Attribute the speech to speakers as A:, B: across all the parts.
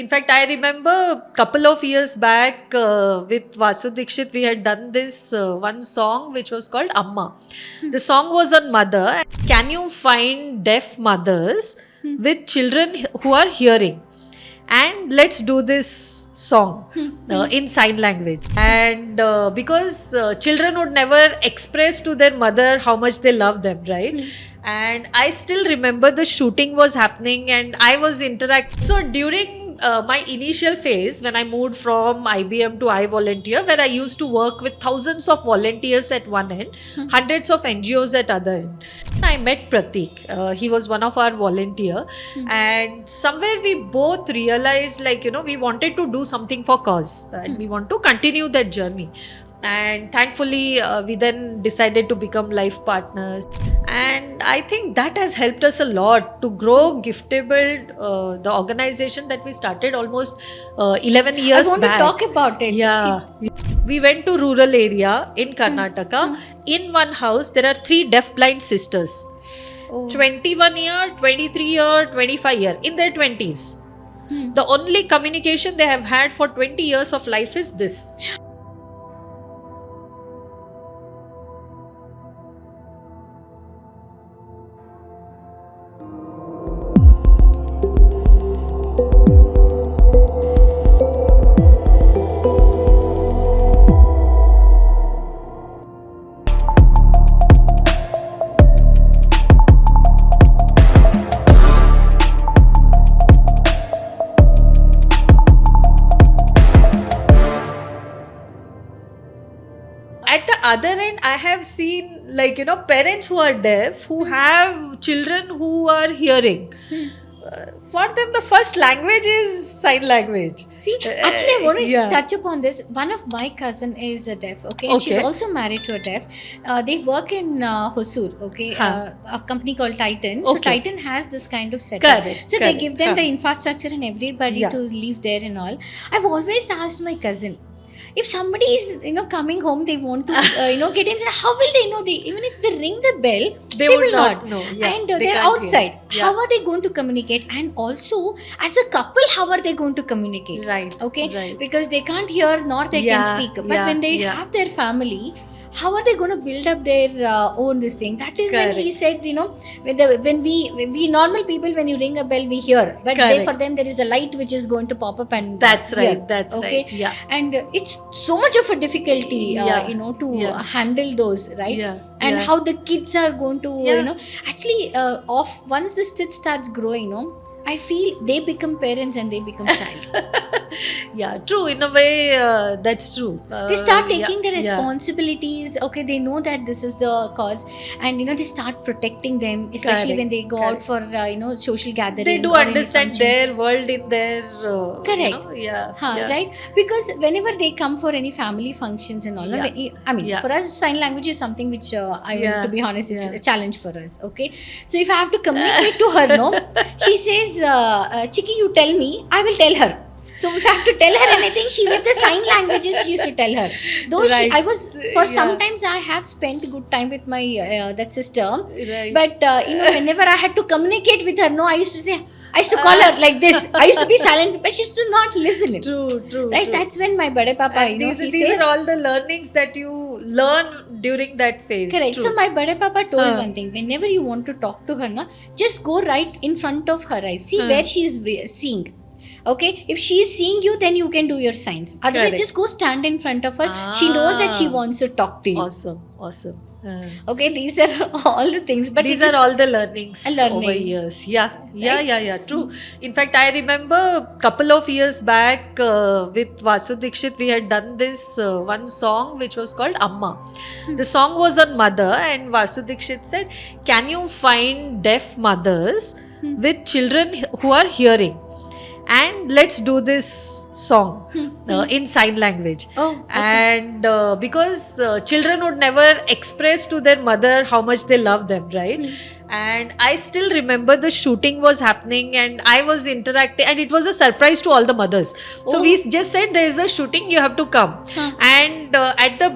A: In fact, I remember a couple of years back with Vasu Dikshit, we had done this one song which was called Amma. The song was on mother. Can you find deaf mothers with children who are hearing? And let's do this song in sign language. And because children would never express to their mother how much they love them, right? And I still remember the shooting was happening and I was interacting. So during my initial phase, when I moved from IBM to iVolunteer, where I used to work with thousands of volunteers at one end, hundreds of NGOs at other end, I met Pratik. He was one of our volunteer, and somewhere we both realized, like, we wanted to do something for cause, and we want to continue that journey. And thankfully, we then decided to become life partners. And I think that has helped us a lot to grow Giftable, the organization that we started almost 11 years back.
B: I want to talk about it.
A: Yeah. We went to rural area in Karnataka. In one house, there are 3 deaf-blind sisters. 21 year, 23 year, 25 year, in their 20s. The only communication they have had for 20 years of life is this. At the other end, I have seen, like, parents who are deaf who have children who are hearing. For them, the first language is sign language.
B: See, actually, I want to touch upon this. One of my cousin is a deaf, okay? And she's also married to a deaf. They work in Hosur, okay? A company called Titan. So Titan has this kind of setup. So they give them the infrastructure and everybody to live there and all. I've always asked my cousin, if somebody is coming home, they want to get inside, how will they know? Even if they ring the bell, they will not know. And they're outside. How are they going to communicate? And also, as a couple, how are they going to communicate?
A: Right.
B: Okay.
A: Right.
B: Because they can't hear nor they can speak. But when they have their family, how are they going to build up their own this thing? That is when he said, when we normal people, when you ring a bell, we hear. But for them, there is a light which is going to pop up and
A: that's
B: hear.
A: Right. That's right. Yeah.
B: And it's so much of a difficulty, to handle those, right?
A: Yeah.
B: And how the kids are going to, actually, once the stitch starts growing, I feel they become parents and they become child.
A: Yeah, true. In a way, that's true.
B: They start taking the responsibilities. Okay, they know that this is the cause, and they start protecting them, especially when they go out for social gathering.
A: They do understand their world in their
B: correct. Right? Because whenever they come for any family functions and all, for us, sign language is something which to be honest, it's a challenge for us. Okay, so if I have to communicate to her, she says, Chiki, you tell me, I will tell her. So if I have to tell her anything, she with the sign languages she used to tell her. Though sometimes I have spent good time with my that sister. Right. But whenever I had to communicate with her, I used to call her like this. I used to be silent, but she used to not listen.
A: True.
B: Right?
A: True.
B: That's when my bade papa,
A: these
B: says,
A: are all the learnings that you learn during that phase.
B: Correct.
A: True.
B: So my bade papa told one thing. Whenever you want to talk to her, just go right in front of her eyes. See where she is seeing. Okay, if she is seeing you, then you can do your signs. Otherwise, just go stand in front of her. She knows that she wants to talk to you.
A: Awesome.
B: Okay, these are all the things. But
A: these are all the learnings over years. Yeah. True. In fact, I remember a couple of years back with Vasu Dikshit, we had done this one song which was called Amma. The song was on mother, and Vasu Dikshit said, can you find deaf mothers with children who are hearing? And let's do this song in sign language. And because children would never express to their mother how much they love them, right? and I still remember the shooting was happening and I was interacting, and it was a surprise to all the mothers. So we just said there is a shooting, you have to come. And at the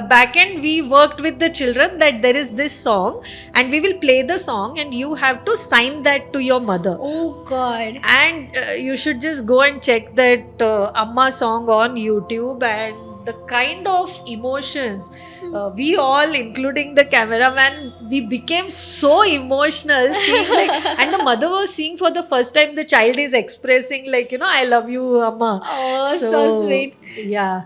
A: back end we worked with the children that there is this song and we will play the song and you have to sign that to your mother.
B: Oh God.
A: And you should just go and check that Amma song on YouTube, and the kind of emotions we all, including the cameraman, we became so emotional seeing and the mother was seeing for the first time the child is expressing I love you, Amma.
B: Oh, so sweet.
A: Yeah.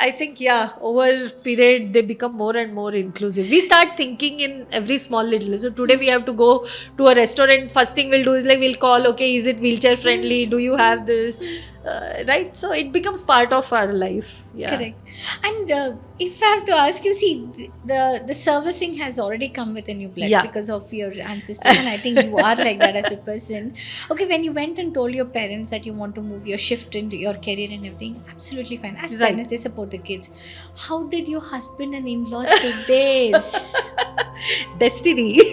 A: I think over period they become more and more inclusive. We start thinking in every small little. So today we have to go to a restaurant, first thing we'll do is we'll call, okay, is it wheelchair friendly, do you have this, right? So it becomes part of our life.
B: Correct. And if I have to ask you, see, the servicing has already come with a new blood because of your ancestors, and I think you are like that as a person. Okay, when you went and told your parents that you want to move your shift into your career and everything, absolutely fine. As parents, they support the kids. How did your husband and in-laws take this?
A: Destiny.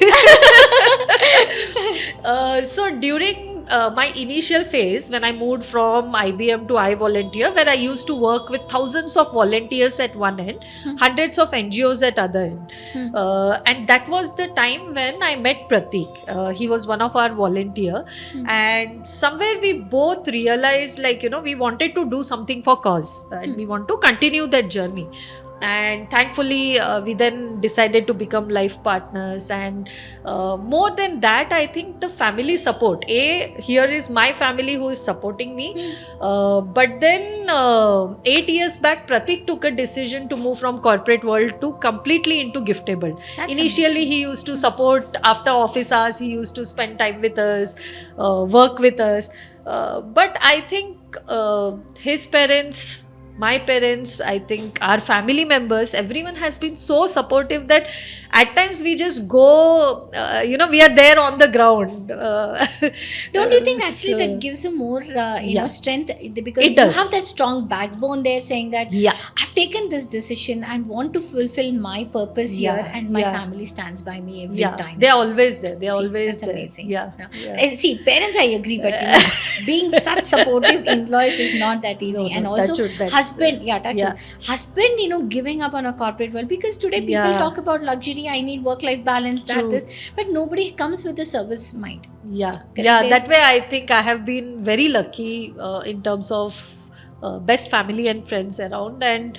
A: So during my initial phase, when I moved from IBM to iVolunteer, where I used to work with thousands of volunteers at one end, hundreds of NGOs at other end, and that was the time when I met Pratik. He was one of our volunteer, and somewhere we both realized we wanted to do something for cause, and we want to continue that journey. And thankfully we then decided to become life partners, and more than that, I think the family support, here is my family who is supporting me, but then 8 years back Pratik took a decision to move from corporate world to completely into Giftable. Initially amazing. He used to support after office hours, he used to spend time with us, work with us, but I think his parents, my parents, I think our family members, everyone has been so supportive that at times we just go, we are there on the ground.
B: Don't you think actually that gives a more, strength? Because you have that strong backbone there saying that I've taken this decision and want to fulfill my purpose here, and my family stands by me every time.
A: They're always there. They're always
B: that's
A: there.
B: Amazing. See, parents, I agree, but being such supportive in-laws is not that easy. And also husband, husband, giving up on a corporate world, because today people talk about luxury, I need work-life balance, this, but nobody comes with a service mind.
A: That way I think I have been very lucky in terms of best family and friends around, and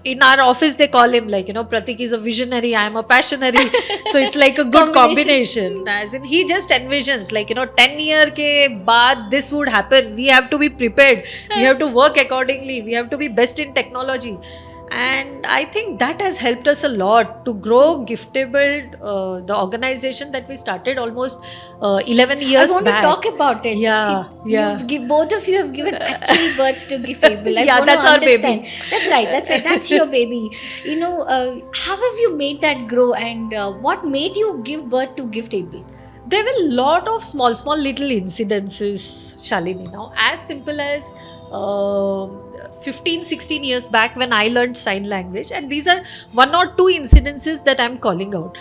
A: in our office they call him Pratik is a visionary, I am a passionary. So it's like a good combination. As in, he just envisions 10 year ke baad this would happen, we have to be prepared, we have to work accordingly, we have to be best in technology. And I think that has helped us a lot to grow Giftable, the organization that we started almost 11 years back.
B: I want to talk about it. See, both of you have given actual birth to Giftable.
A: That's our baby.
B: That's right. That's your baby. How have you made that grow, and what made you give birth to Giftable?
A: There were a lot of small little incidences, Shalini. Now, as simple as 15-16 years back when I learned sign language, and these are one or two incidences that I'm calling out.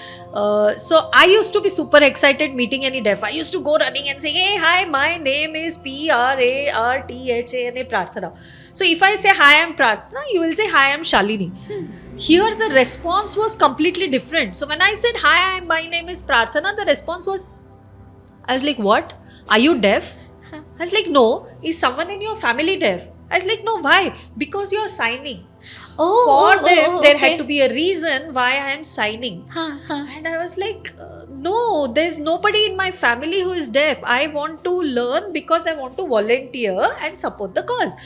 A: So I used to be super excited meeting any deaf. I used to go running and saying, hey, hi, my name is Prarthana. Prarthana. So if I say, hi, I'm Prarthana, you will say, hi, I'm Shalini. Here the response was completely different. So when I said, hi, my name is Prarthana, the response was, I was like, what? Are you deaf? I was like, no. Is someone in your family deaf? I was like, no, why? Because you're signing. For them, there had to be a reason why I am signing. And I was like, no, there's nobody in my family who is deaf. I want to learn because I want to volunteer and support the cause.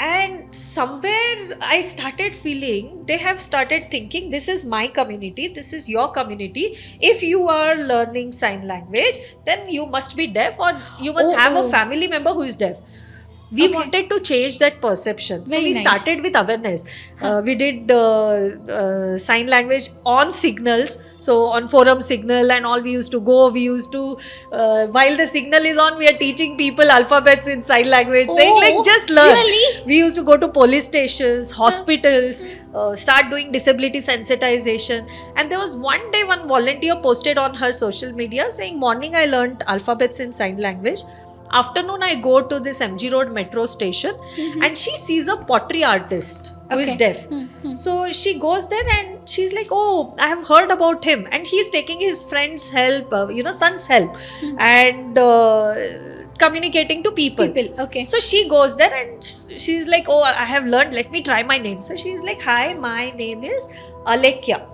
A: And somewhere I started feeling, they have started thinking, this is my community, this is your community. If you are learning sign language, then you must be deaf, or you must have a family member who is deaf. We wanted to change that perception. So we started with awareness. We did sign language on signals. So on forum signal and all, we used to go. We used to, while the signal is on, we are teaching people alphabets in sign language, saying like, just learn.
B: Really?
A: We used to go to police stations, hospitals, start doing disability sensitization. And there was one day one volunteer posted on her social media saying, morning I learned alphabets in sign language. Afternoon I go to this MG Road metro station, and she sees a pottery artist who is deaf. So she goes there and she's like, oh, I have heard about him, and he's taking his friend's help, son's help, and communicating to people.
B: Okay.
A: So she goes there and she's like, oh, I have learned, let me try my name. So she's like, hi, my name is Alekia.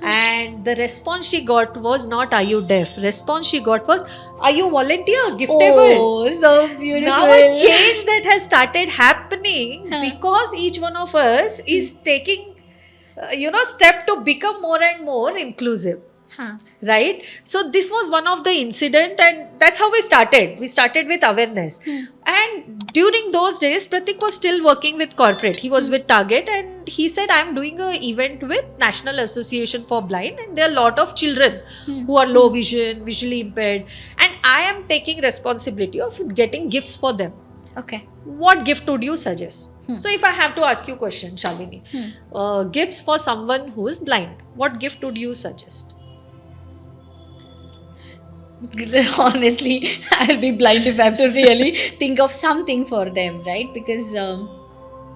A: And the response she got was not, are you deaf? Response she got was, are you volunteer, giftable?
B: Oh, so beautiful.
A: Now a change that has started happening because each one of us is taking, step to become more and more inclusive. Right? So this was one of the incident, and that's how we started. We started with awareness. And during those days, Pratik was still working with corporate. He was with Target, and he said, I'm doing an event with National Association for Blind, and there are a lot of children who are low vision, visually impaired, and I am taking responsibility of getting gifts for them.
B: Okay.
A: What gift would you suggest? So if I have to ask you a question, Shalini, gifts for someone who is blind, what gift would you suggest?
B: Honestly, I'll be blind if I have to really think of something for them, right? Because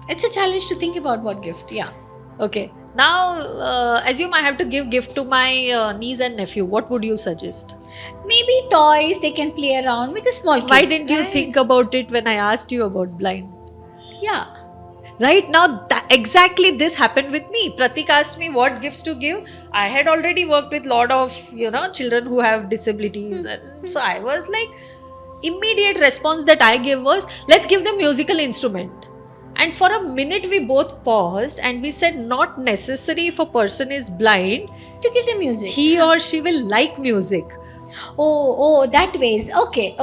B: it's a challenge to think about what gift. Yeah.
A: Okay. Now, assume I have to give gift to my niece and nephew. What would you suggest?
B: Maybe toys they can play around, because small kids.
A: Why didn't you think about it when I asked you about blind?
B: Yeah.
A: Right now, exactly this happened with me. Pratik asked me what gifts to give. I had already worked with lot of, children who have disabilities. And so I was like, immediate response that I gave was, let's give them musical instrument. And for a minute, we both paused and we said, not necessary if a person is blind
B: to give them music.
A: He or she will like music.
B: Oh, that ways. Okay.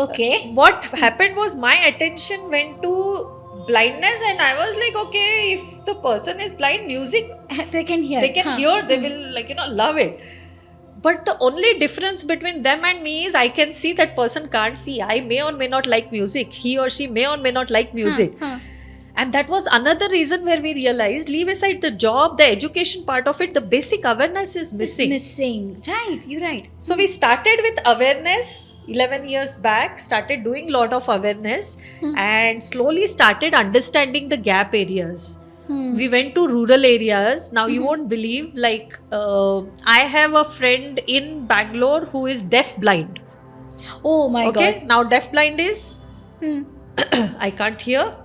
A: What happened was my attention went to blindness, and I was like, okay, if the person is blind, music
B: they can hear,
A: they will love it. But the only difference between them and me is I can see that person can't see. I may or may not like music, he or she may or may not like music. And that was another reason where we realized, leave aside the job, the education part of it, the basic awareness is missing.
B: Right, you're right.
A: So we started with awareness 11 years back, started doing lot of awareness and slowly started understanding the gap areas. We went to rural areas. Now you won't believe, I have a friend in Bangalore who is deaf blind.
B: Oh my God.
A: Okay, now deaf blind is I can't hear,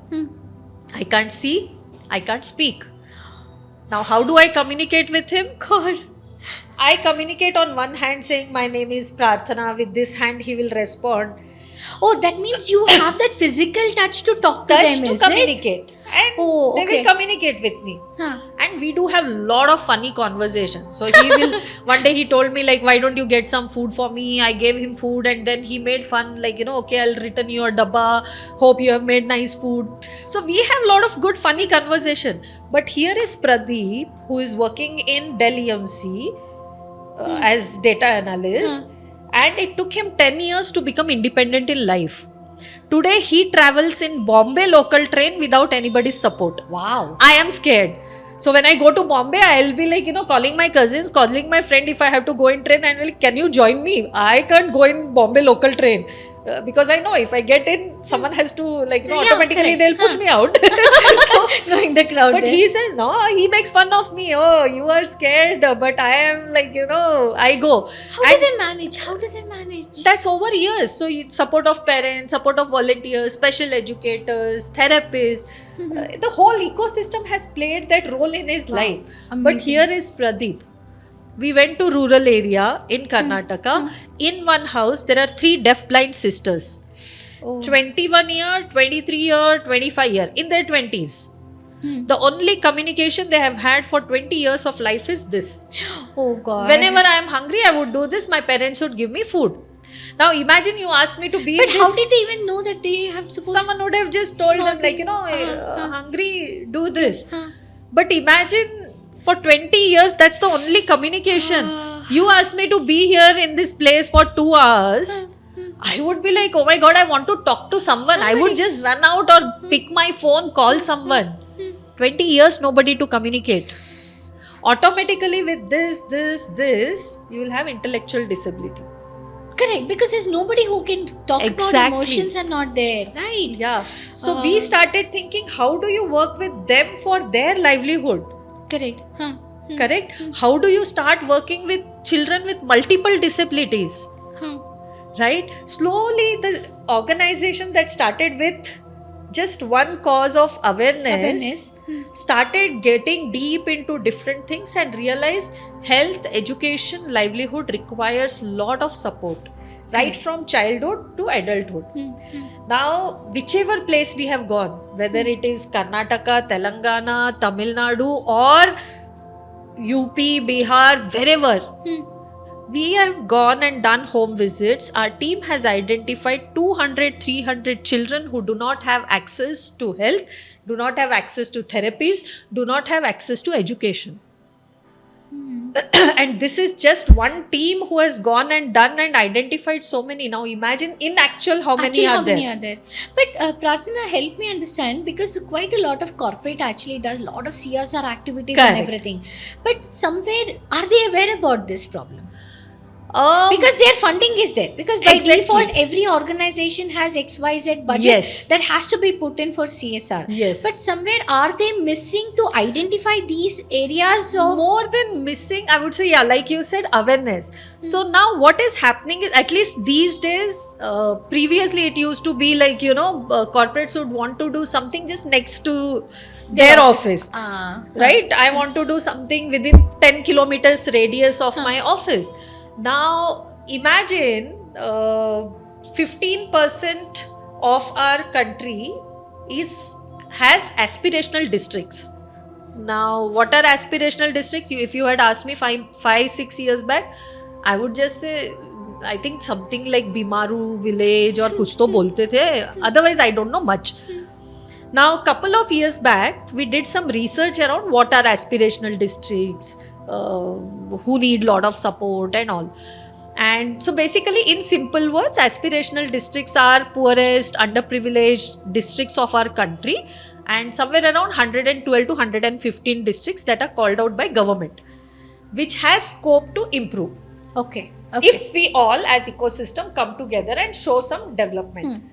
A: I can't see, I can't speak. Now how do I communicate with him?
B: God.
A: I communicate on one hand saying my name is Prarthana. With this hand he will respond.
B: Oh, that means you have that physical touch to talk to them, is
A: communicate. And
B: okay.
A: They will communicate with me. And we do have lot of funny conversations. So he will, one day he told me why don't you get some food for me? I gave him food, and then he made fun okay, I'll return your dabba. Hope you have made nice food. So we have lot of good funny conversation. But here is Pradeep, who is working in Dell EMC as data analyst. And it took him 10 years to become independent in life. Today, he travels in Bombay local train without anybody's support.
B: Wow.
A: I am scared. So when I go to Bombay, I'll be calling my cousins, calling my friend if I have to go in train, and can you join me? I can't go in Bombay local train. Because I know if I get in, someone has to automatically they'll push me out.
B: So knowing the crowd.
A: But he says, no, he makes fun of me. Oh, you are scared, but I am I go.
B: How do they manage?
A: That's over years. So support of parents, support of volunteers, special educators, therapists. The whole ecosystem has played that role in his life.
B: Amazing.
A: But here is Pradeep. We went to rural area in Karnataka. In one house, there are 3 deaf-blind sisters. 21 year, 23 year, 25 year, in their 20s. The only communication they have had for 20 years of life is this.
B: Oh God.
A: Whenever I am hungry, I would do this. My parents would give me food. Now imagine you asked me to be.
B: But how did they even know that they have supposed?
A: Someone would have just told them, like, hungry, do this. But imagine for 20 years, that's the only communication. You asked me to be here in this place for 2 hours. I would be like, oh my God, I want to talk to someone. I would just run out or pick my phone, call someone. 20 years, nobody to communicate. Automatically with this, you will have intellectual disability.
B: Correct, because there's nobody who can talk about emotions are not there, right?
A: Yeah. So we started thinking, how do you work with them for their livelihood?
B: Correct.
A: Correct? How do you start working with children with multiple disabilities? Right? Slowly the organization that started with just one cause of awareness started getting deep into different things and realized health, education, livelihood requires lot of support, right from childhood to adulthood. Now, whichever place we have gone, whether it is Karnataka, Telangana, Tamil Nadu or UP, Bihar, wherever, we have gone and done home visits. Our team has identified 200, 300 children who do not have access to health, do not have access to therapies, do not have access to education. And this is just one team who has gone and done and identified so many. Now imagine in actual how many are there.
B: But Prarthana, help me understand, because quite a lot of corporate actually does a lot of CSR activities
A: Correct.
B: And everything. But somewhere, are they aware about this problem? Because their funding is there. Because by default, every organization has XYZ budget that has to be put in for CSR.
A: Yes.
B: But somewhere, are they missing to identify these areas of...
A: More than missing, I would say, like you said, awareness. So now what is happening is, at least these days, previously it used to be like, corporates would want to do something just next to their office. Right? I want to do something within 10 kilometers radius of my office. Now, imagine 15% of our country has aspirational districts. Now, what are aspirational districts? If you had asked me 5-6 years back, I would just say, I think something like Bimaru village or kuch to bolte the. Otherwise, I don't know much. Now, couple of years back, we did some research around what are aspirational districts, who need lot of support and all. And so basically, in simple words, aspirational districts are poorest, underprivileged districts of our country, and somewhere around 112 to 115 districts that are called out by government, which has scope to improve.
B: Okay.
A: If we all as ecosystem come together and show some development.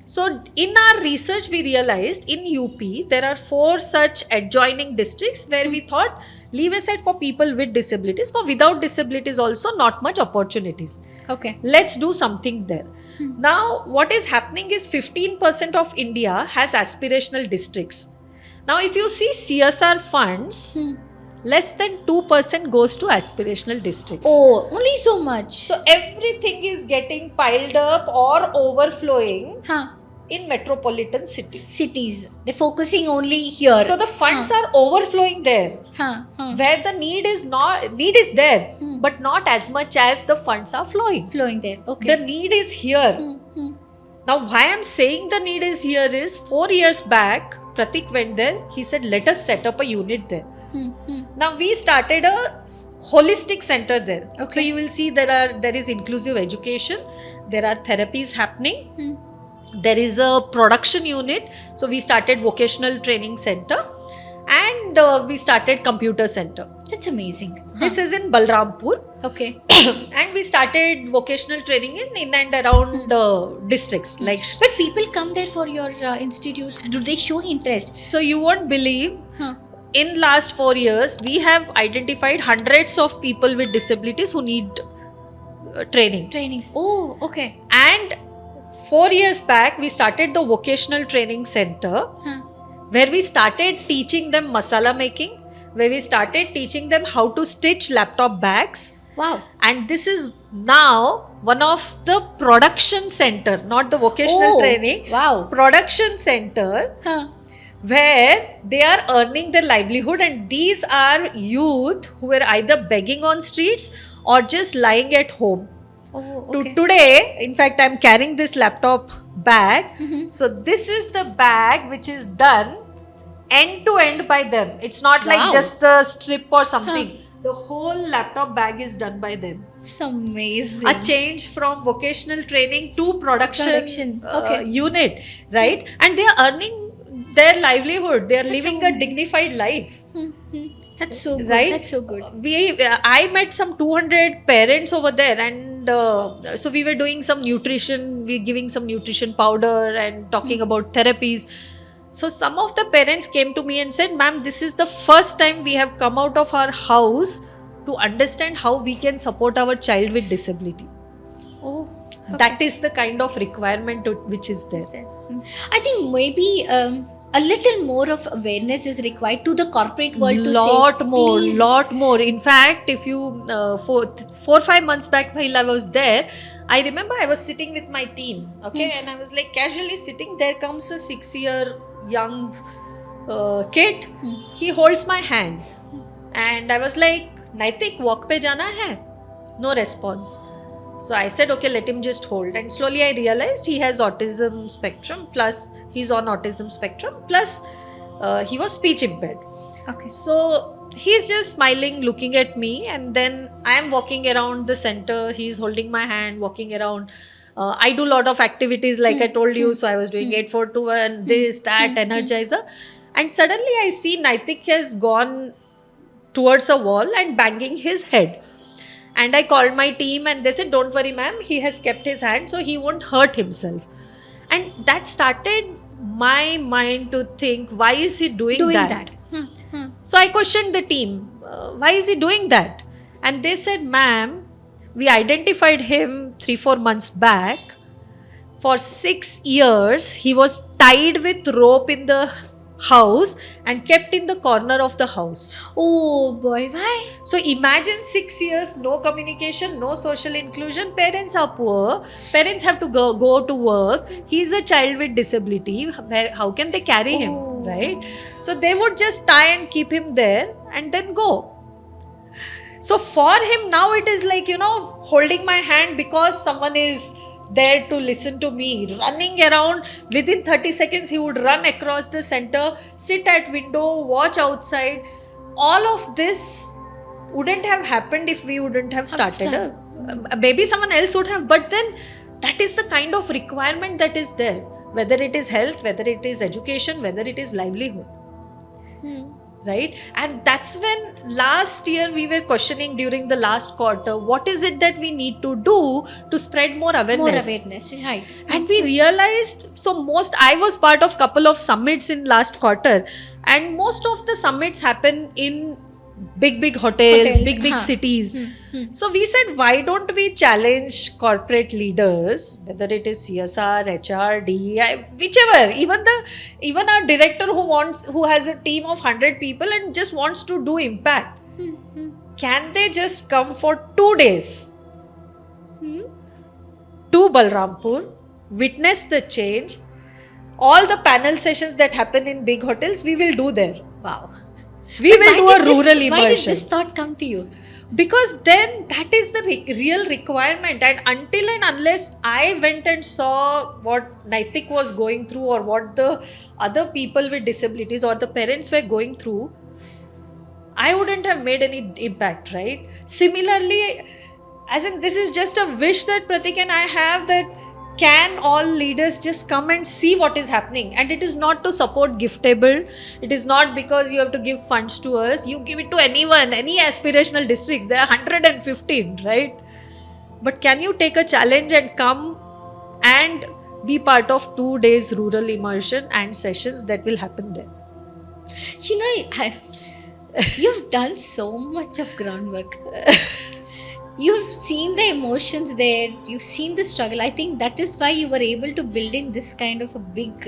A: So in our research, we realized in UP, there are 4 such adjoining districts where we thought, leave aside for people with disabilities, for without disabilities also not much opportunities.
B: Okay.
A: Let's do something there. Now, what is happening is 15% of India has aspirational districts. Now, if you see CSR funds, less than 2% goes to aspirational districts.
B: Oh, only so much.
A: So everything is getting piled up or overflowing in metropolitan cities.
B: They're focusing only here.
A: So the funds are overflowing there. Where the need is there, but not as much as the funds are flowing.
B: Flowing there. Okay.
A: The need is here. Now, why I'm saying the need is here is 4 years back, Pratik went there. He said, let us set up a unit there. Now we started a holistic center there. Okay. So you will see there is inclusive education, there are therapies happening, there is a production unit. So we started vocational training center and we started computer center.
B: That's amazing.
A: This is in Balrampur.
B: Okay.
A: And we started vocational training in and around districts.
B: But people come there for your institutes. Do they show interest?
A: So you won't believe. In last 4 years, we have identified hundreds of people with disabilities who need training.
B: Oh, okay.
A: And 4 years back, we started the vocational training center, where we started teaching them masala making, where we started teaching them how to stitch laptop bags.
B: Wow.
A: And this is now one of the production center, not the vocational training.
B: Wow.
A: Production center. Where they are earning their livelihood, and these are youth who were either begging on streets or just lying at home.
B: Oh,
A: To
B: okay.
A: today, in fact, I'm carrying this laptop bag.
B: Mhm.
A: So this is the bag which is done end to end by them. It's not like
B: Wow.
A: just the strip or something. The whole laptop bag is done by them.
B: It's amazing.
A: A change from vocational training to production,
B: Okay.
A: unit, right? And they are earning their livelihood. They are
B: That's
A: living
B: so-
A: a dignified life.
B: That's so good.
A: Right?
B: That's so good.
A: I met some 200 parents over there, and so we were doing some nutrition, we giving some nutrition powder and talking about therapies. So some of the parents came to me and said, ma'am, this is the first time we have come out of our house to understand how we can support our child with disability.
B: Oh,
A: That is the kind of requirement which is there.
B: I think maybe a little more of awareness is required to the corporate world to
A: lot
B: say,
A: more,
B: please.
A: lot more. In fact, if you 4-5 months back while I was there, I remember I was sitting with my team, okay, and I was like casually sitting. There comes a 6-year young kid. He holds my hand, and I was like, Naitik, walk pe jana hai? No response. So I said, okay, let him just hold. And slowly I realized he has autism spectrum, plus he's on autism spectrum, plus he was speech impaired.
B: Okay.
A: So he's just smiling, looking at me, and then I am walking around the center. He's holding my hand, walking around. I do a lot of activities like I told you. So I was doing 8-4-2 this, that, energizer. And suddenly I see Naitik has gone towards a wall and banging his head. And I called my team and they said, don't worry ma'am, he has kept his hand so he won't hurt himself. And that started my mind to think, why is he doing that? So I questioned the team, why is he doing that? And they said, ma'am, we identified him 3-4 months back. For 6 years, he was tied with rope in the house and kept in the corner of the house.
B: Oh boy, why?
A: So imagine 6 years, no communication, no social inclusion. Parents are poor. Parents have to go to work. He's a child with disability. How can they carry him, right? So they would just tie and keep him there and then go. So for him now it is like, holding my hand because someone is there to listen to me, running around. Within 30 seconds he would run across the center, sit at window, watch outside. All of this wouldn't have happened if we wouldn't have started. Maybe someone else would have, but then that is the kind of requirement that is there, whether it is health, whether it is education, whether it is livelihood. Right? And that's when last year we were questioning during the last quarter, what is it that we need to do to spread more awareness?
B: More awareness, right.
A: And we realized, I was part of couple of summits in last quarter, and most of the summits happen in big hotels, big cities. So we said, why don't we challenge corporate leaders, whether it is CSR, HR, DEI, whichever, even our director who has a team of 100 people and just wants to do impact. Can they just come for 2 days to Balrampur, witness the change? All the panel sessions that happen in big hotels, we will do there.
B: Wow.
A: We will do a rural immersion.
B: Why did this thought come to you?
A: Because then that is the real requirement, and until and unless I went and saw what Naitik was going through or what the other people with disabilities or the parents were going through, I wouldn't have made any impact, right? Similarly, as in this is just a wish that Pratik and I have, that can all leaders just come and see what is happening? And it is not to support Giftable. It is not because you have to give funds to us. You give it to anyone, any aspirational districts. There are 115, right? But can you take a challenge and come and be part of 2 days rural immersion and sessions that will happen there?
B: You've done so much of groundwork. You've seen the emotions there, you've seen the struggle. I think that is why you were able to build in this kind of a big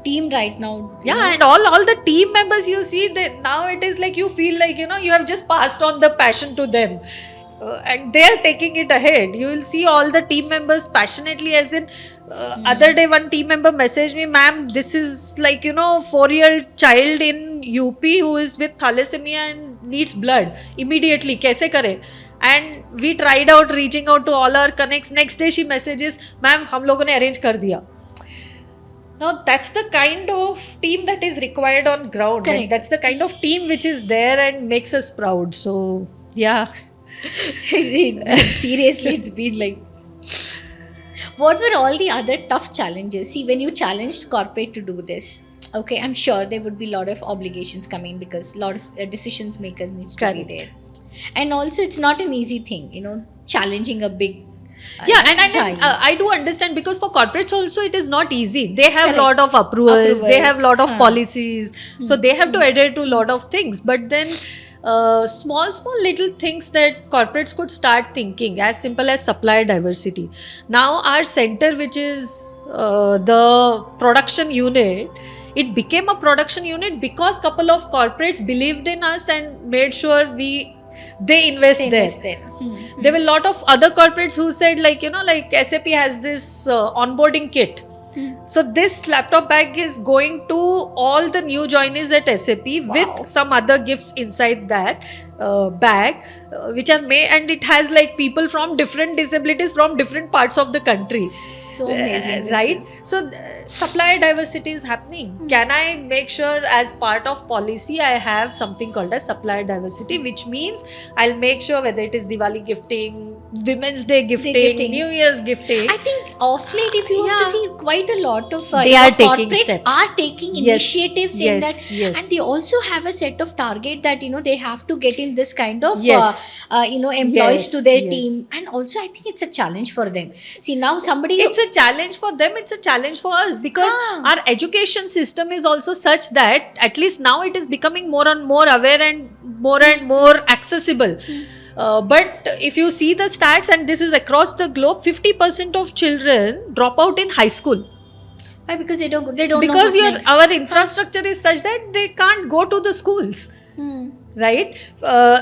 B: team right now.
A: And all the team members you see, now it is like you feel like, you have just passed on the passion to them. And they are taking it ahead. You will see all the team members passionately, as in other day one team member messaged me, ma'am, this is like 4-year-old child in UP who is with thalassemia and needs blood immediately, kaise kare? And we tried out reaching out to all our connects. Next day she messages, ma'am, hum logon ne arrange kar diya. Now that's the kind of team that is required on ground.
B: Correct.
A: And that's the kind of team which is there and makes us proud. So yeah.
B: Seriously, it's been like. What were all the other tough challenges? See, when you challenged corporate to do this, okay, I'm sure there would be a lot of obligations coming because a lot of decisions makers needs to be there. And also, it's not an easy thing, challenging a big giant.
A: I do understand, because for corporates also it is not easy. They have
B: Correct.
A: lot of approvals, they have lot of policies, so they have to adhere to lot of things. But then small little things that corporates could start thinking, as simple as supplier diversity. Now our center, which is the production unit, it became a production unit because couple of corporates believed in us and made sure they invest there. There were a lot of other corporates who said, like SAP has this onboarding kit. So this laptop bag is going to all the new joinees at SAP.
B: Wow.
A: With some other gifts inside that bag, which are made, and it has like people from different disabilities from different parts of the country.
B: So amazing,
A: right? So supplier diversity is happening. Can I make sure as part of policy I have something called as supplier diversity, which means I'll make sure whether it is Diwali gifting, Women's Day gifting, New Year's gifting.
B: I think off late, if you have to see, quite a lot of
A: they are taking
B: corporates
A: steps.
B: are taking initiatives in that,
A: yes.
B: and they also have a set of target that they have to get in this kind of employees to their team. And also I think it's a challenge for them. See, now it's
A: a challenge for them, it's a challenge for us, because our education system is also such that at least now it is becoming more and more aware and more accessible. But if you see the stats, and this is across the globe, 50% of children drop out in high school.
B: Why? Because they don't know
A: because
B: what next.
A: Our infrastructure is such that they can't go to the schools. Right?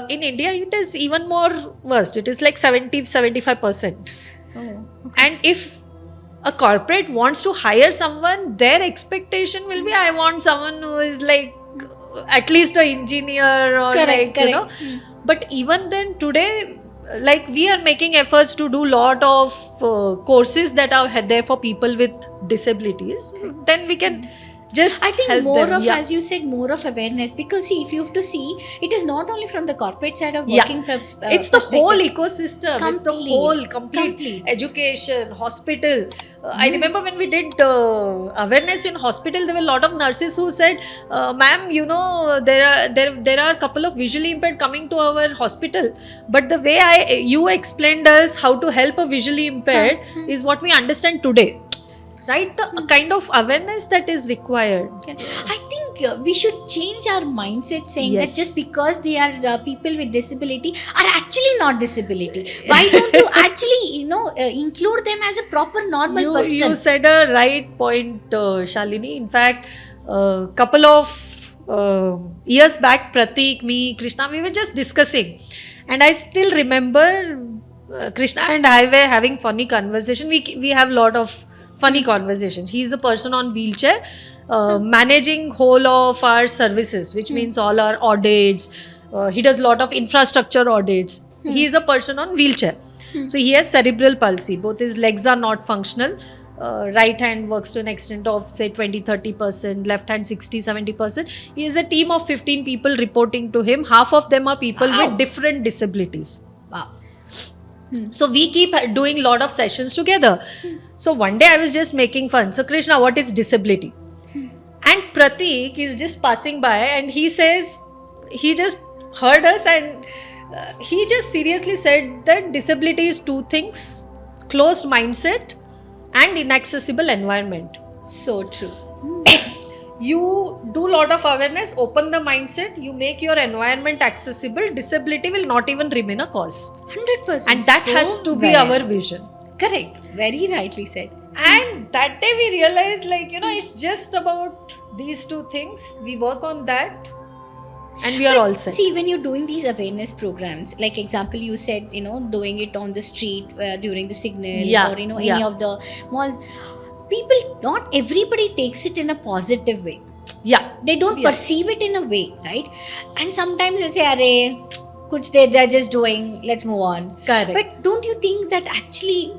A: In India it is even more worst. It is like 70-75%.
B: Okay.
A: And if a corporate wants to hire someone, their expectation will be, I want someone who is like at least an engineer or
B: correct.
A: But even then today, like we are making efforts to do lot of courses that are there for people with disabilities. Then we can just
B: I think
A: help
B: more
A: them.
B: of, as you said, more of awareness, because see, if you have to see, it is not only from the corporate side of working
A: it's the whole ecosystem. It's the whole complete education, hospital. I remember when we did awareness in hospital, there were a lot of nurses who said, ma'am, there are a couple of visually impaired coming to our hospital, but the way you explained us how to help a visually impaired is what we understand today. Right? The kind of awareness that is required.
B: I think we should change our mindset, saying that just because they are people with disability are actually not disability. Why don't you actually include them as a proper normal person?
A: You said a right point, Shalini. In fact, couple of years back, Pratik, me, Krishna, we were just discussing, and I still remember Krishna and I were having funny conversation. We have lot of funny conversations. He is a person on wheelchair, managing whole of our services, which means all our audits. He does lot of infrastructure audits. He is a person on wheelchair. So he has cerebral palsy. Both his legs are not functional. Right hand works to an extent of say 20-30%, left hand 60-70%. He has a team of 15 people reporting to him. Half of them are people with different disabilities.
B: Wow.
A: So we keep doing a lot of sessions together. So one day I was just making fun. So Krishna, what is disability? And Pratik is just passing by and he says, he just heard us and he just seriously said that disability is two things: closed mindset and inaccessible environment.
B: So true.
A: You do a lot of awareness, open the mindset, you make your environment accessible, disability will not even remain a cause.
B: 100%.
A: And that has to be our vision.
B: Correct. Very rightly said.
A: And that day we realized it's just about these two things. We work on that and we are all set.
B: See, when you're doing these awareness programs, like example you said, doing it on the street during the signal or any of the malls, people, not everybody takes it in a positive way.
A: Yeah.
B: They don't perceive it in a way, right? And sometimes they say, kuch they're just doing, let's move on.
A: Correct.
B: But don't you think that actually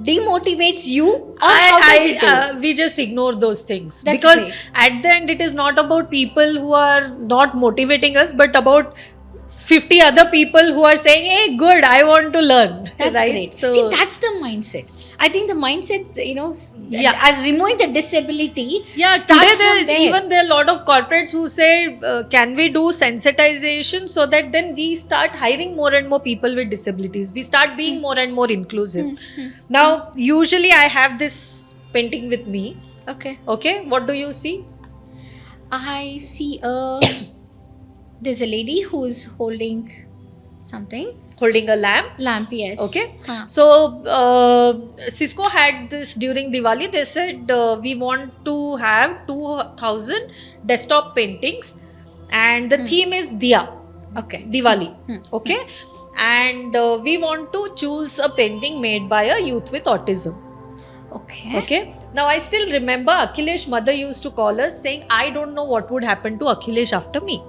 B: demotivates you, or how does it do?
A: We just ignore those things.
B: That's
A: because
B: great.
A: at the end it is not about people who are not motivating us, but about 50 other people who are saying, hey, good, I want to learn.
B: That's
A: right?
B: great.
A: So,
B: See, that's the mindset. I think the mindset,
A: Yeah.
B: as removing the disability,
A: yeah,
B: starts
A: today
B: from there.
A: even there are a lot of corporates who say, can we do sensitization so that then we start hiring more and more people with disabilities. We start being more and more inclusive. Now, usually I have this painting with me.
B: Okay.
A: Okay, what do you see?
B: I see there's a lady who's holding something.
A: Holding a lamp.
B: Lamp, yes.
A: Okay.
B: Huh.
A: So, Cisco had this during Diwali. They said we want to have 2,000 desktop paintings, and the theme is Diya,
B: Okay.
A: Diwali.
B: Hmm.
A: Okay. And we want to choose a painting made by a youth with autism.
B: Okay.
A: Okay. Now, I still remember Akhilesh's mother used to call us saying, I don't know what would happen to Akhilesh after me.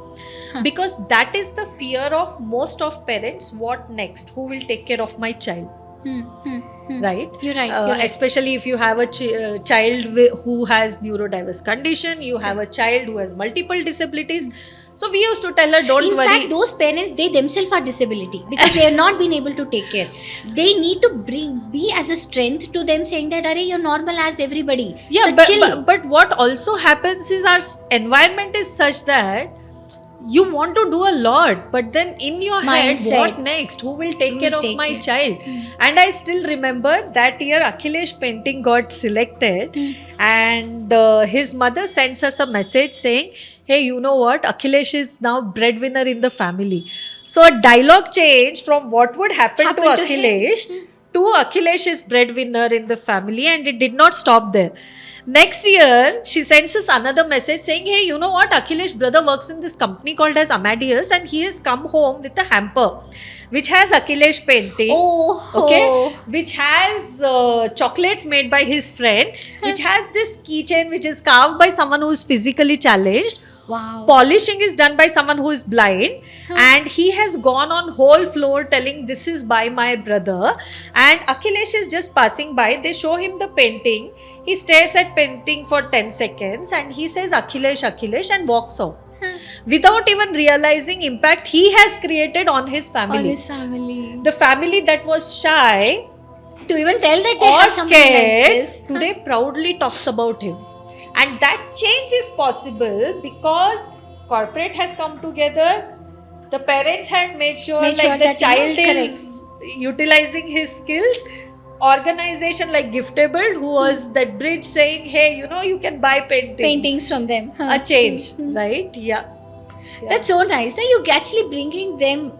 A: Because that is the fear of most of parents. What next? Who will take care of my child? Right?
B: You're right. You're right.
A: Especially if you have a child who has neurodiverse condition, you have a child who has multiple disabilities. So we used to tell her, don't
B: In
A: worry.
B: fact, those parents, they themselves are disability because they have not been able to take care. They need to be as a strength to them, saying that, "Arey, you're normal as everybody."
A: Yeah,
B: so
A: but,
B: chill.
A: but what also happens is our environment is such that you want to do a lot, but then in your head,
B: Mindset.
A: what next? Who will take
B: Who
A: care
B: will
A: of
B: take
A: my
B: care?
A: child? And I still remember that year Akhilesh painting got selected, and his mother sends us a message saying, hey, you know what? Akhilesh is now breadwinner in the family. So a dialogue change from what would happen to
B: Happened to
A: Akhilesh to Akhilesh is breadwinner in the family, and it did not stop there. Next year, she sends us another message saying, hey, you know what? Akhilesh brother works in this company called as Amadeus, and he has come home with a hamper which has Akhilesh painting.
B: Oh.
A: Okay, which has chocolates made by his friend, which has this keychain which is carved by someone who is physically challenged.
B: Wow.
A: Polishing is done by someone who is blind, and he has gone on whole floor telling this is by my brother, and Akhilesh is just passing by. They show him the painting. He stares at painting for 10 seconds and he says Akhilesh, Akhilesh, and walks off. Without even realizing impact he has created on his family.
B: On his family.
A: The family that was shy
B: To even tell that they
A: or
B: have something like
A: scared
B: this.
A: today proudly talks about him. And that change is possible because corporate has come together. The parents had made sure
B: Made sure
A: like the
B: that,
A: child
B: correct.
A: is utilizing his skills. Organization like Giftable, who was that bridge saying, hey, you can buy
B: Paintings from them.
A: A change, right? Yeah.
B: That's so nice. Now you're actually bringing them,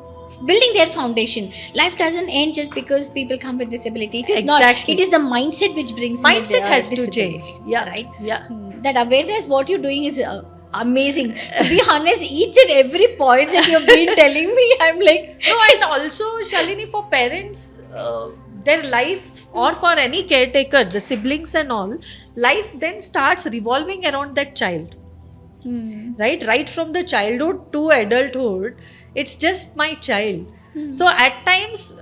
B: building their foundation. Life doesn't end just because people come with disability. It is not.
A: Exactly.
B: It is the mindset which brings
A: Mindset has to
B: disability.
A: change. Yeah.
B: Right?
A: Yeah.
B: That awareness, what you're doing is amazing. To be honest, each and every point that you've been telling me, I'm like...
A: No, and also, Shalini, for parents, their life or for any caretaker, the siblings and all, life then starts revolving around that child. Right from the childhood to adulthood, it's just my child. So at times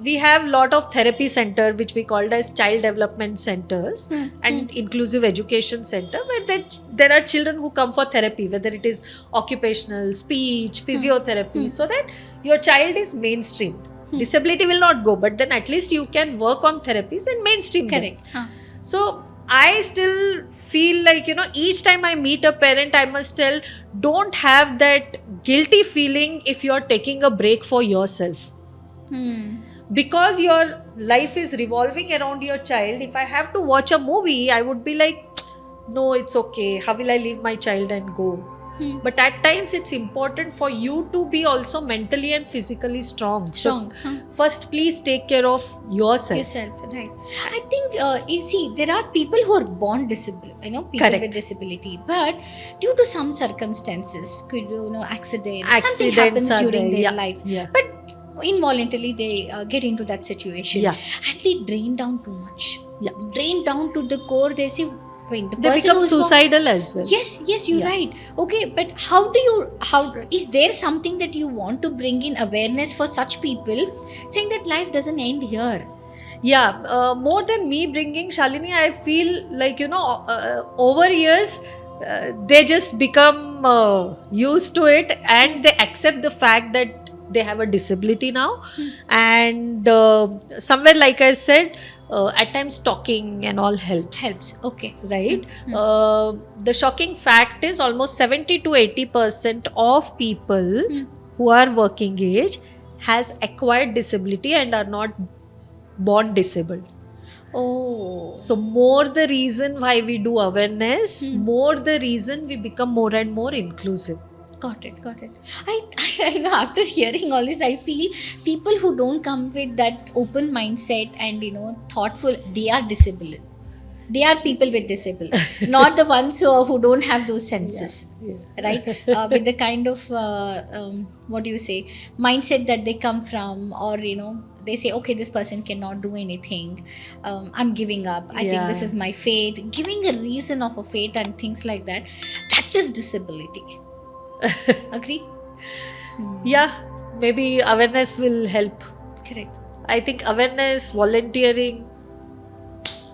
A: we have lot of therapy center which we called as child development centers and inclusive education center, where there are children who come for therapy, whether it is occupational, speech, physiotherapy, so that your child is mainstreamed. Disability will not go, but then at least you can work on therapies and mainstream them.
B: Correct.
A: So I still feel like, each time I meet a parent, I must tell, don't have that guilty feeling if you're taking a break for yourself. Because your life is revolving around your child. If I have to watch a movie, I would be like, no, it's okay. How will I leave my child and go? But at times it's important for you to be also mentally and physically strong. So first, please take care of yourself.
B: Right. I think you see, there are people who are born disabled, people
A: Correct.
B: with disability, but due to some circumstances, accident, something happens during their life, but involuntarily they get into that situation, and they drain down too much. Drain down to the core. They say, I mean, the
A: They
B: person
A: become
B: who's
A: suicidal as well.
B: Yes, you're
A: Yeah.
B: right. Okay, but how is there something that you want to bring in awareness for such people, saying that life doesn't end here?
A: Yeah, more than me bringing, Shalini, I feel like, over years, they just become used to it, and they accept the fact that they have a disability now. And somewhere, like I said, at times talking and all helps.
B: Helps. Okay.
A: Right?
B: Hmm.
A: The shocking fact is almost 70 to 80% of people
B: Hmm.
A: who are working age has acquired disability and are not born disabled.
B: Oh.
A: So more the reason why we do awareness, more the reason we become more and more inclusive.
B: Got it. I know, after hearing all this, I feel people who don't come with that open mindset and thoughtful, they are disabled. They are people with disability, not the ones who don't have those senses, right? With the kind of what do you say, mindset that they come from, or they say, okay, this person cannot do anything. I'm giving up. I think this is my fate. Giving a reason of a fate and things like that. That is disability. Agree?
A: Yeah, maybe awareness will help.
B: Correct.
A: I think awareness, volunteering,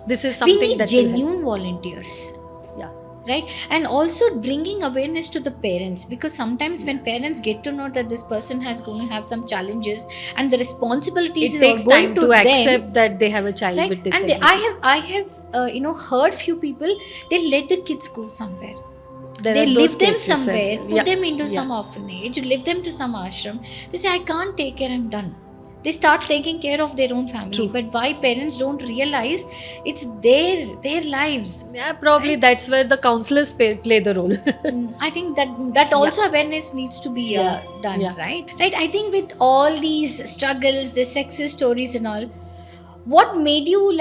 A: this is something
B: we need
A: that will help.
B: genuine volunteers.
A: Yeah.
B: Right? And also bringing awareness to the parents, because sometimes when parents get to know that this person has going to have some challenges and the responsibilities
A: It takes
B: are going
A: time to
B: them,
A: accept that they have a child
B: right?
A: with
B: And
A: disability.
B: I have heard few people, they let the kids go somewhere.
A: There
B: They
A: are those
B: live them
A: cases as
B: somewhere,
A: well.
B: put
A: Yeah.
B: them into
A: Yeah.
B: some orphanage, live them to some ashram. They say, I can't take care, I'm done. They start taking care of their own family.
A: True.
B: But why parents don't realize it's their lives.
A: Yeah, probably
B: Right?
A: that's where the counselors play the role.
B: I think that also awareness needs to be done,
A: Yeah.
B: right? I think with all these struggles, the success stories and all, what made you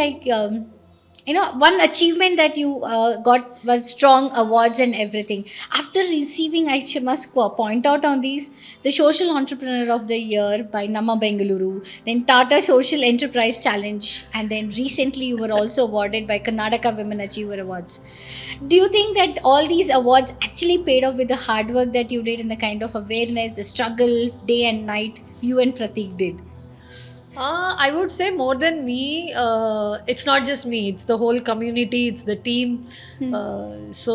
B: one achievement that you got was strong awards and everything. After receiving, I must point out on these, the Social Entrepreneur of the Year by Nama Bengaluru, then Tata Social Enterprise Challenge, and then recently you were also awarded by Karnataka Women Achiever Awards. Do you think that all these awards actually paid off with the hard work that you did and the kind of awareness, the struggle, day and night you and Pratik did?
A: I would say more than me, it's not just me, it's the whole community, it's the team. So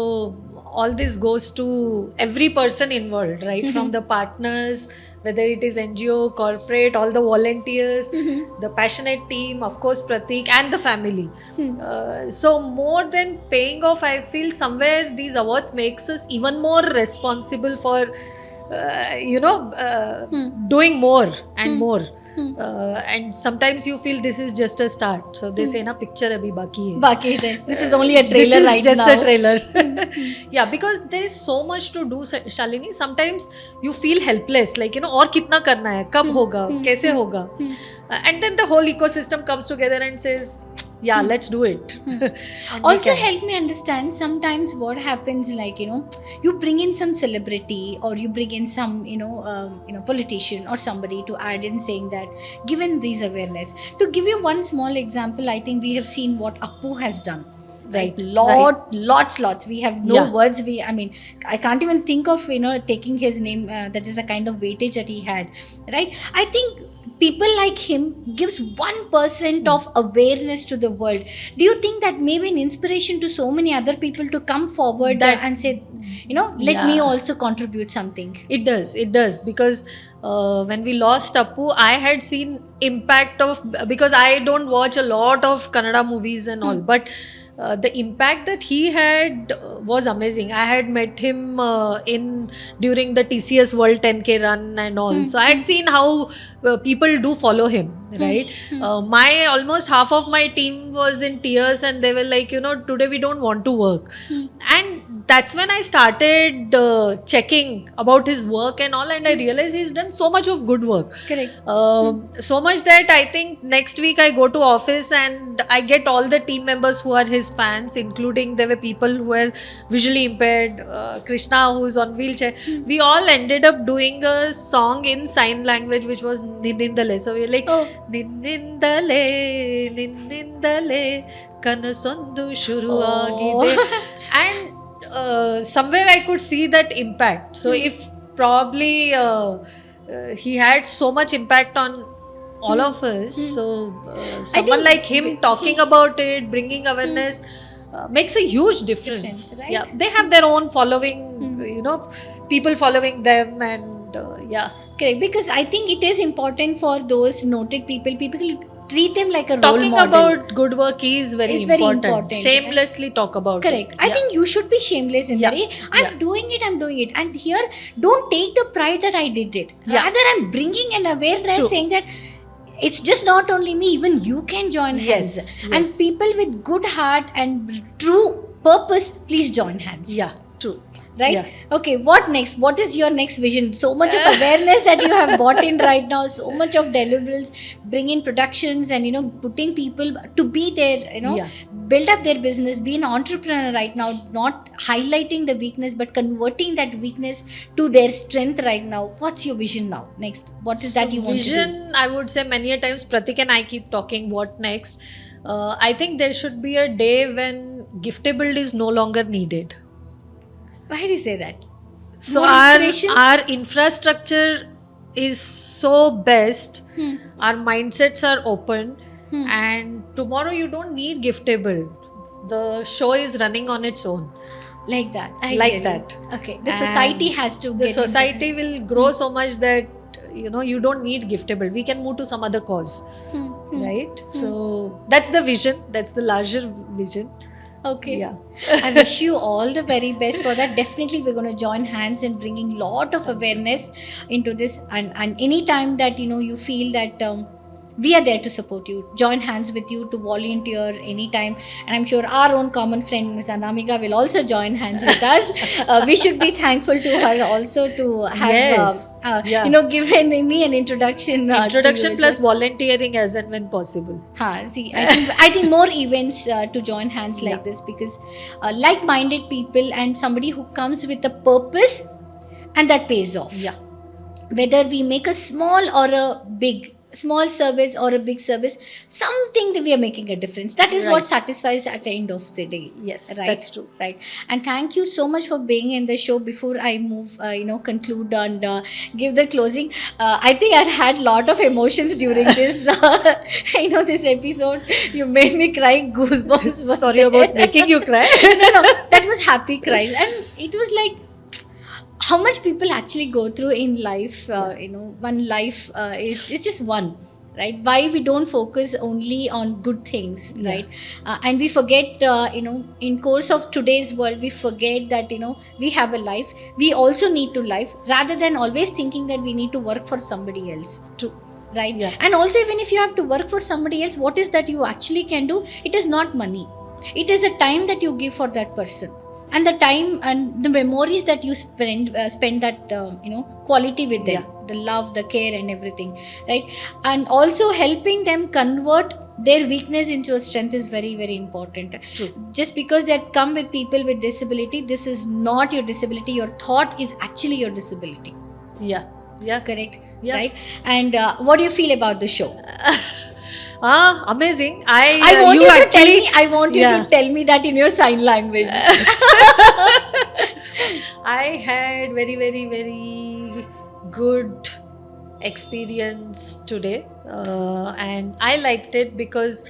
A: all this goes to every person involved, right? From the partners, whether it is NGO, corporate, all the volunteers, the passionate team, of course Pratik, and the family. So more than paying off, I feel somewhere these awards makes us even more responsible for doing more and more. And sometimes you feel this is just a start. So they say na picture abhi baki hai.
B: Baki hai. This is only a trailer right now.
A: This is just a trailer. Yeah, because there is so much to do, Shalini. Sometimes you feel helpless, like और कितना करना है, कब होगा, कैसे होगा, and then the whole ecosystem comes together and says, yeah, let's do it.
B: Also help me understand sometimes what happens, you bring in some celebrity or you bring in some politician or somebody to add in saying that given these awareness. To give you one small example, I think we have seen what Appu has done. Right, lots. We have no words. I can't even think of taking his name. That is the kind of weightage that he had. Right, I think people like him gives 1% of awareness to the world. Do you think that may be an inspiration to so many other people to come forward and say, let me also contribute something?
A: It does because when we lost Appu, I had seen impact of, because I don't watch a lot of Kannada movies and all, but the impact that he had was amazing. I had met him during the TCS World 10K run and all. So I had seen how people do follow him, right? My almost half of my team was in tears and they were like, today we don't want to work. And that's when I started checking about his work and all, and I realized he's done so much of good work.
B: Correct.
A: So much that I think next week I go to office and I get all the team members who are his fans, including there were people who were visually impaired, Krishna who's on wheelchair. We all ended up doing a song in sign language which was Ninnindale. So we were like, Ninnindale, Ninnindale, Kanasondu Shuru Agide. And somewhere I could see that impact. So if probably he had so much impact on all of us, so someone like him talking about it, bringing awareness, makes a huge difference.
B: Right?
A: Yeah, they have their own following, you know, people following them, and yeah.
B: Correct, because I think it is important for those noted people treat them like a role
A: Talking
B: model.
A: about good work is very important. Shamelessly talk about
B: Correct.
A: it.
B: I think you should be shameless in that way. I'm doing it. And here, don't take the pride that I did it. Rather, I'm bringing an awareness, saying that it's just not only me, even you can join hands. And people with good heart and true purpose, please join hands.
A: Yeah, true.
B: Right?
A: Yeah.
B: Okay, what next? What is your next vision? So much of awareness that you have brought in right now, so much of deliverables, bring in productions and, you know, putting people to be there, you know, build up their business, be an entrepreneur right now, not highlighting the weakness, but converting that weakness to their strength right now. What's your vision now? Next, what is that you want to do?
A: Vision, I would say many a times, Pratik and I keep talking, what next? I think there should be a day when giftable is no longer needed.
B: Why do you say that?
A: So our infrastructure is so best, our mindsets are open, and tomorrow you don't need giftable. The show is running on its own.
B: Like that. Okay. The society has to.
A: The society will grow so much that, you know, you don't need giftable. We can move to some other cause, right? So that's the vision. That's the larger vision.
B: Okay.
A: Yeah.
B: I wish you all the very best for that. Definitely we're going to join hands in bringing lot of awareness into this, and any time that, you know, you feel that we are there to support you, join hands with you to volunteer anytime. And I'm sure our own common friend Ms. Anamika will also join hands with us. We should be thankful to her also to have you know, given me an introduction
A: plus volunteering as and when possible.
B: See, I think more events to join hands like this, because like-minded people and somebody who comes with a purpose, and that pays off. Whether we make a small or a small service or a big service, something that we are making a difference. That is what satisfies at the end of the day.
A: Yes,
B: right?
A: That's true.
B: Right. And thank you so much for being in the show. Before I move, conclude and give the closing, I think I had a lot of emotions during this, this episode. You made me cry, goosebumps.
A: Sorry about making you cry.
B: No, that was happy cries. And it was like, how much people actually go through in life. One life it's just one, right? Why we don't focus only on good things, right? And we forget, in course of today's world, we forget that, we have a life. We also need to live, rather than always thinking that we need to work for somebody else.
A: True.
B: Right? Yeah. And also, even if you have to work for somebody else, what is that you actually can do? It is not money. It is the time that you give for that person. And the time and the memories that you spend that quality with them, the love, the care, and everything, right? And also helping them convert their weakness into a strength is very, very important.
A: True.
B: Just because they come with people with disability, this is not your disability. Your thought is actually your disability.
A: Yeah.
B: Correct.
A: Yeah.
B: Right. And what do you feel about the show?
A: Amazing. I
B: want you to tell me that in your sign language.
A: I had very, very, very good experience today, and I liked it because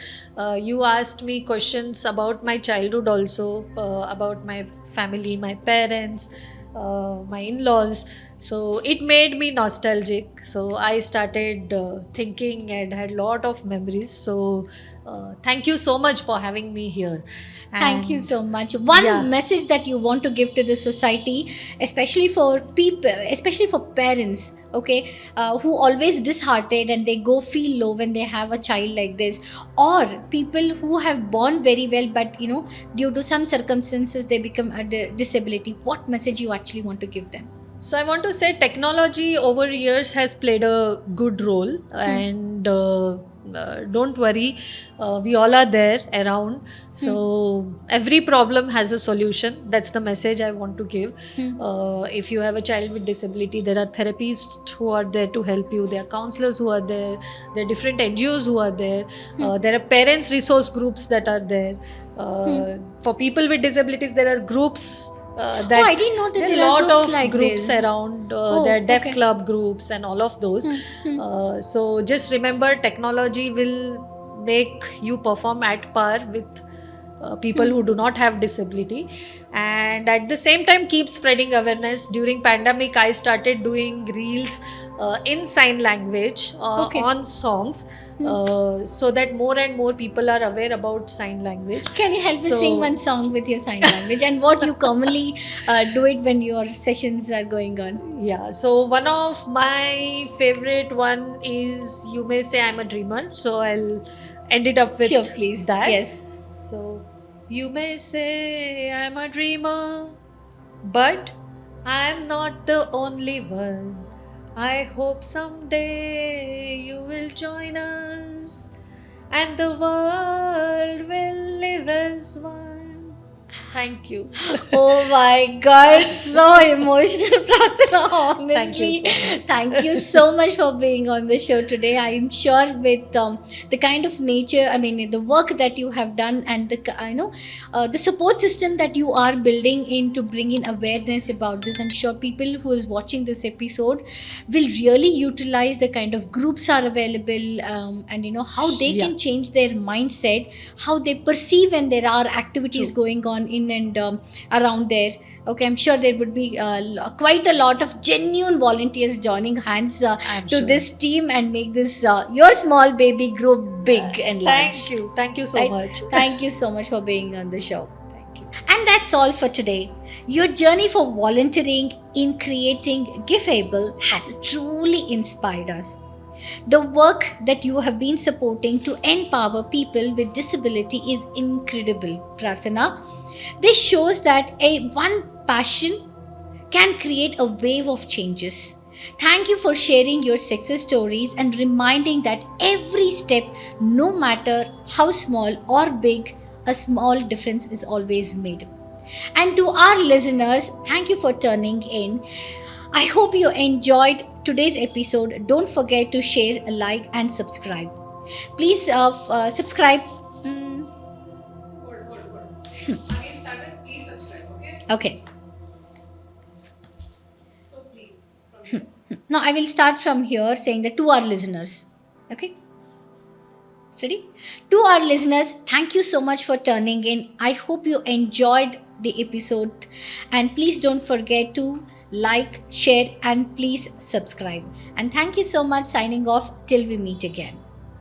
A: you asked me questions about my childhood also, about my family, my parents, my in-laws. So it made me nostalgic. So I started thinking and had lot of memories. So thank you so much for having me here.
B: Thank you
A: And
B: so much. One
A: yeah.
B: message that you want to give to the society, especially for people, especially for parents, okay, who always disheartened and they go feel low when they have a child like this, or people who have born very well, but due to some circumstances they become a disability. What message you actually want to give them?
A: So I want to say technology over years has played a good role, and don't worry, we all are there around. So every problem has a solution. That's the message I want to give. If you have a child with disability, there are therapists who are there to help you. There are counselors who are there. There are different NGOs who are there. There are parents resource groups that are there. For people with disabilities, there are groups. That
B: I didn't know that
A: there
B: there
A: are
B: are
A: a lot
B: groups
A: of
B: like
A: groups
B: this.
A: around. There are deaf
B: Okay.
A: club groups and all of those. So just remember, technology will make you perform at par with people who do not have disability, and at the same time keep spreading awareness. During pandemic, I started doing reels in sign language
B: Okay.
A: on songs, so that more and more people are aware about sign language.
B: Can you help me
A: So-
B: sing one song with your sign language, and what you commonly do it when your sessions are going on?
A: Yeah, so one of my favorite one is You May Say I'm a Dreamer. So I'll end it up with
B: Sure, please.
A: that.
B: Yes.
A: So you may say I'm a dreamer, but I'm not the only one. I hope someday you will join us and the world will live as one. Thank you.
B: Oh my God, it's so emotional, Pratana, honestly.
A: Thank you so much.
B: Thank you so much for being on the show today. I am sure with the kind of nature, the work that you have done, and the support system that you are building in to bring in awareness about this, I'm sure people who is watching this episode will really utilize the kind of groups are available, and how they
A: Yeah.
B: can change their mindset, how they perceive when there are activities
A: True.
B: going on in and around there. Okay, I'm sure there would be quite a lot of genuine volunteers joining hands
A: I'm
B: to
A: sure.
B: this team and make this your small baby grow big and large.
A: Thank you so
B: Right?
A: much.
B: Thank you so much for being on the show.
A: Thank you.
B: And that's all for today. Your journey for volunteering in creating Gifable has truly inspired us. The work that you have been supporting to empower people with disability is incredible, Prarthana. This shows that one passion can create a wave of changes. Thank you for sharing your success stories and reminding that every step, no matter how small or big, a small difference is always made. And to our listeners, thank you for tuning in. I hope you enjoyed today's episode. Don't forget to share, like, and subscribe. Please subscribe.
A: Again started, please subscribe, okay?
B: Okay.
A: So please, from here.
B: No, I will start from here saying that to our listeners. Okay? Steady? To our listeners, thank you so much for tuning in. I hope you enjoyed the episode. And please don't forget to like, share, and please subscribe. And thank you so much. Signing off till we meet again.